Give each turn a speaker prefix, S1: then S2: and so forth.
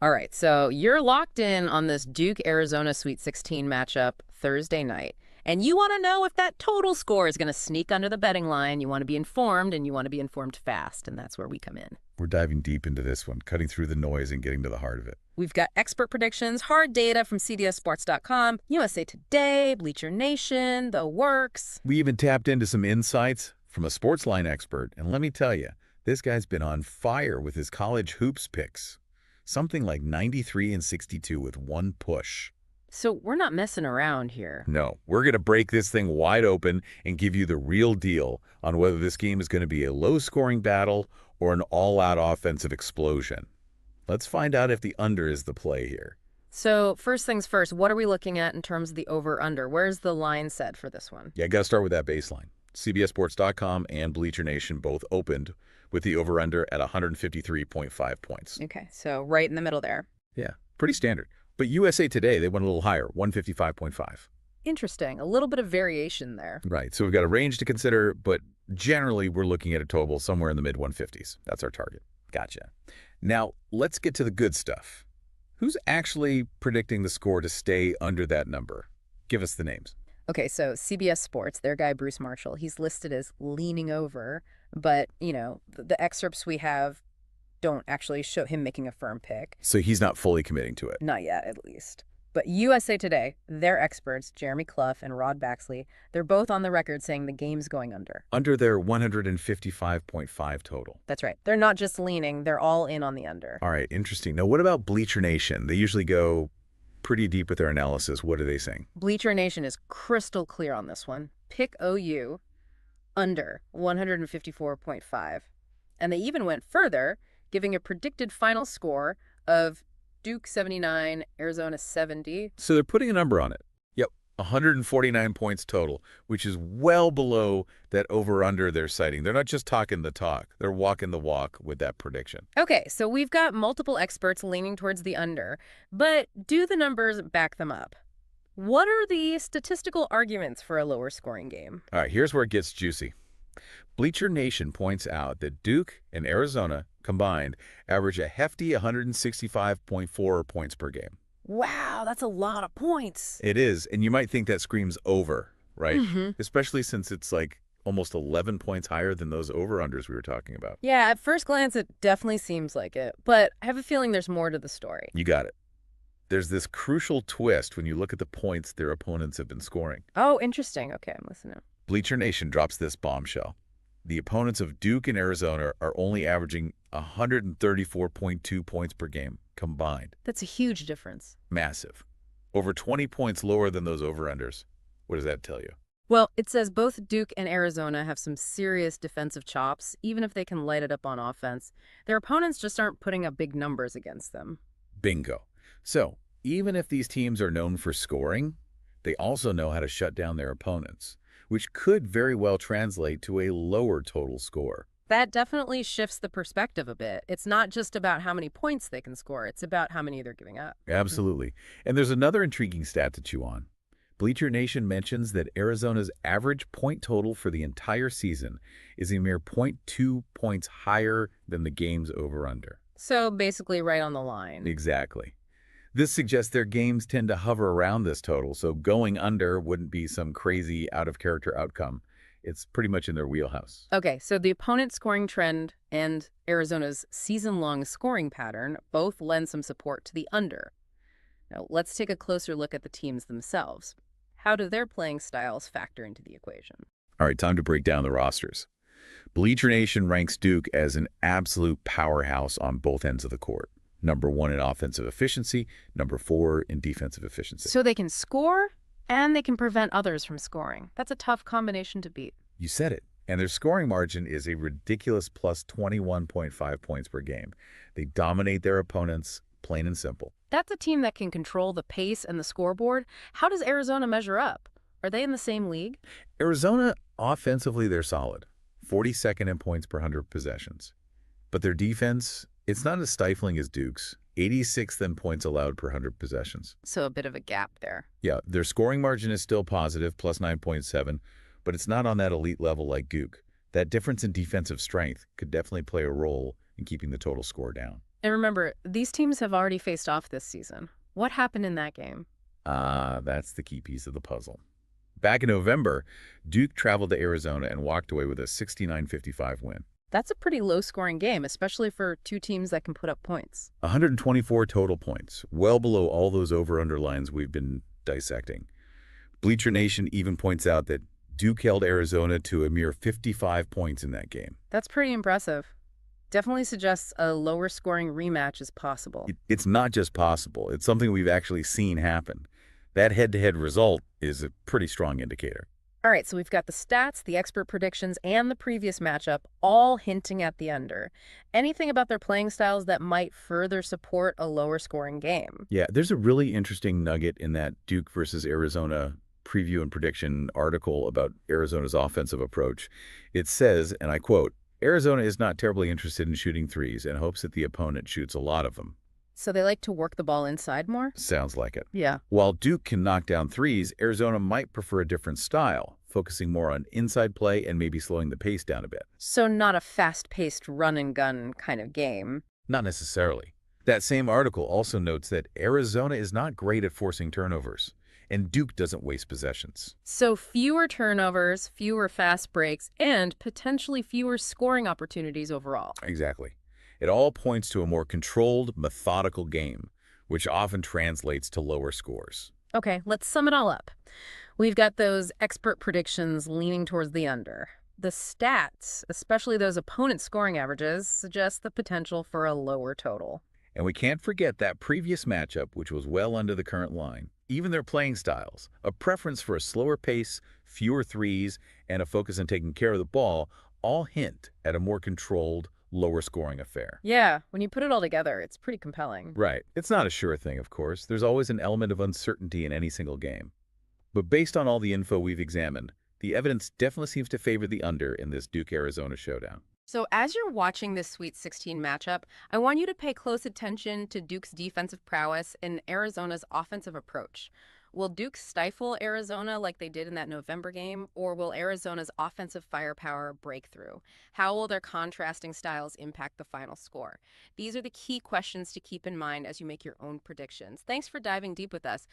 S1: All right, so you're locked in on this Duke-Arizona Sweet 16 matchup Thursday night, and you want to know if that total score is going to sneak under the betting line. You want to be informed, and you want to be informed fast, and that's where we come in.
S2: We're diving deep into this one, cutting through the noise and getting to the heart of it.
S1: We've got expert predictions, hard data from CBSSports.com, USA Today, Bleacher Nation, the works.
S2: We even tapped into some insights from a sports line expert, and let me tell you, this guy's been on fire with his college hoops picks. Something like 93 and 62 with one push.
S1: So we're not messing around here.
S2: No, we're going to break this thing wide open and give you the real deal on whether this game is going to be a low-scoring battle or an all-out offensive explosion. Let's find out if the under is the play here.
S1: So first things first, what are we looking at in terms of the over-under? Where's the line set for this one?
S2: Yeah, got to start with that baseline. CBSSports.com and Bleacher Nation both opened with the over-under at 153.5 points.
S1: Okay, so right in the middle there.
S2: Yeah, pretty standard. But USA Today, they went a little higher, 155.5.
S1: Interesting. A little bit of variation there.
S2: Right, so we've got a range to consider, but generally we're looking at a total somewhere in the mid-150s. That's our target. Gotcha. Now, let's get to the good stuff. Who's actually predicting the score to stay under that number? Give us the names.
S1: Okay, so CBS Sports, their guy Bruce Marshall, he's listed as leaning over, but, the excerpts we have don't actually show him making a firm pick.
S2: So he's not fully committing to it.
S1: Not yet, at least. But USA Today, their experts, Jeremy Clough and Rod Baxley, they're both on the record saying the game's going under.
S2: Under their 155.5 total.
S1: That's right. They're not just leaning, they're all in on the under.
S2: All right, interesting. Now, what about Bleacher Nation? They usually go pretty deep with their analysis. What are they saying?
S1: Bleacher Nation is crystal clear on this one. Pick OU under 154.5. And they even went further, giving a predicted final score of Duke 79, Arizona 70.
S2: So they're putting a number on it. Yep, 149 points total, which is well below that over-under they're citing. They're not just talking the talk. They're walking the walk with that prediction.
S1: Okay, so we've got multiple experts leaning towards the under, but do the numbers back them up? What are the statistical arguments for a lower scoring game?
S2: All right, here's where it gets juicy. Bleacher Nation points out that Duke and Arizona combined average a hefty 165.4 points per game.
S1: Wow, that's a lot of points.
S2: It is, and you might think that screams over, right?
S1: Mm-hmm.
S2: Especially since it's like almost 11 points higher than those over-unders we were talking about.
S1: Yeah, at first glance, it definitely seems like it, but I have a feeling there's more to the story.
S2: You got it. There's this crucial twist when you look at the points their opponents have been scoring.
S1: Oh, interesting. Okay, I'm listening.
S2: Bleacher Nation drops this bombshell. The opponents of Duke and Arizona are only averaging 134.2 points per game combined.
S1: That's a huge difference.
S2: Massive. Over 20 points lower than those over-unders. What does that tell you?
S1: Well, it says both Duke and Arizona have some serious defensive chops, even if they can light it up on offense. Their opponents just aren't putting up big numbers against them.
S2: Bingo. So, even if these teams are known for scoring, they also know how to shut down their opponents, which could very well translate to a lower total score.
S1: That definitely shifts the perspective a bit. It's not just about how many points they can score. It's about how many they're giving up.
S2: Absolutely. And there's another intriguing stat to chew on. Bleacher Nation mentions that Arizona's average point total for the entire season is a mere 0.2 points higher than the game's over-under.
S1: So basically right on the line.
S2: Exactly. This suggests their games tend to hover around this total, so going under wouldn't be some crazy out-of-character outcome. It's pretty much in their wheelhouse.
S1: Okay, so the opponent scoring trend and Arizona's season-long scoring pattern both lend some support to the under. Now, let's take a closer look at the teams themselves. How do their playing styles factor into the equation?
S2: All right, time to break down the rosters. Bleacher Nation ranks Duke as an absolute powerhouse on both ends of the court. Number 1 in offensive efficiency, number 4 in defensive efficiency.
S1: So they can score and they can prevent others from scoring. That's a tough combination to beat.
S2: You said it. And their scoring margin is a ridiculous plus 21.5 points per game. They dominate their opponents, plain and simple.
S1: That's a team that can control the pace and the scoreboard. How does Arizona measure up? Are they in the same league?
S2: Arizona, offensively, they're solid. 42nd in points per 100 possessions. But their defense, it's not as stifling as Duke's. 86th in points allowed per 100 possessions.
S1: So a bit of a gap there.
S2: Yeah, their scoring margin is still positive, plus 9.7, but it's not on that elite level like Duke. That difference in defensive strength could definitely play a role in keeping the total score down.
S1: And remember, these teams have already faced off this season. What happened in that game?
S2: Ah, that's the key piece of the puzzle. Back in November, Duke traveled to Arizona and walked away with a 69-55 win.
S1: That's a pretty low-scoring game, especially for two teams that can put up points.
S2: 124 total points, well below all those over-under lines we've been dissecting. Bleacher Nation even points out that Duke held Arizona to a mere 55 points in that game.
S1: That's pretty impressive. Definitely suggests a lower-scoring rematch is possible.
S2: It's not just possible, it's something we've actually seen happen. That head-to-head result is a pretty strong indicator.
S1: All right, so we've got the stats, the expert predictions, and the previous matchup all hinting at the under. Anything about their playing styles that might further support a lower scoring game?
S2: Yeah, there's a really interesting nugget in that Duke versus Arizona preview and prediction article about Arizona's offensive approach. It says, and I quote, Arizona is not terribly interested in shooting threes and hopes that the opponent shoots a lot of them.
S1: So they like to work the ball inside more?
S2: Sounds like it.
S1: Yeah.
S2: While Duke can knock down threes, Arizona might prefer a different style, focusing more on inside play and maybe slowing the pace down a bit.
S1: So not a fast-paced run-and-gun kind of game.
S2: Not necessarily. That same article also notes that Arizona is not great at forcing turnovers, and Duke doesn't waste possessions.
S1: So fewer turnovers, fewer fast breaks, and potentially fewer scoring opportunities overall.
S2: Exactly. It all points to a more controlled, methodical game, which often translates to lower scores.
S1: Okay, let's sum it all up. We've got those expert predictions leaning towards the under. The stats, especially those opponent scoring averages, suggest the potential for a lower total.
S2: And we can't forget that previous matchup, which was well under the current line. Even their playing styles, a preference for a slower pace, fewer threes, and a focus on taking care of the ball, all hint at a more controlled, lower scoring affair.
S1: Yeah, when you put it all together, it's pretty compelling.
S2: Right. It's not a sure thing, of course. There's always an element of uncertainty in any single game. But based on all the info we've examined, the evidence definitely seems to favor the under in this Duke-Arizona showdown.
S1: So as you're watching this Sweet 16 matchup, I want you to pay close attention to Duke's defensive prowess and Arizona's offensive approach. Will Duke stifle Arizona like they did in that November game, or will Arizona's offensive firepower break through? How will their contrasting styles impact the final score? These are the key questions to keep in mind as you make your own predictions. Thanks for diving deep with us.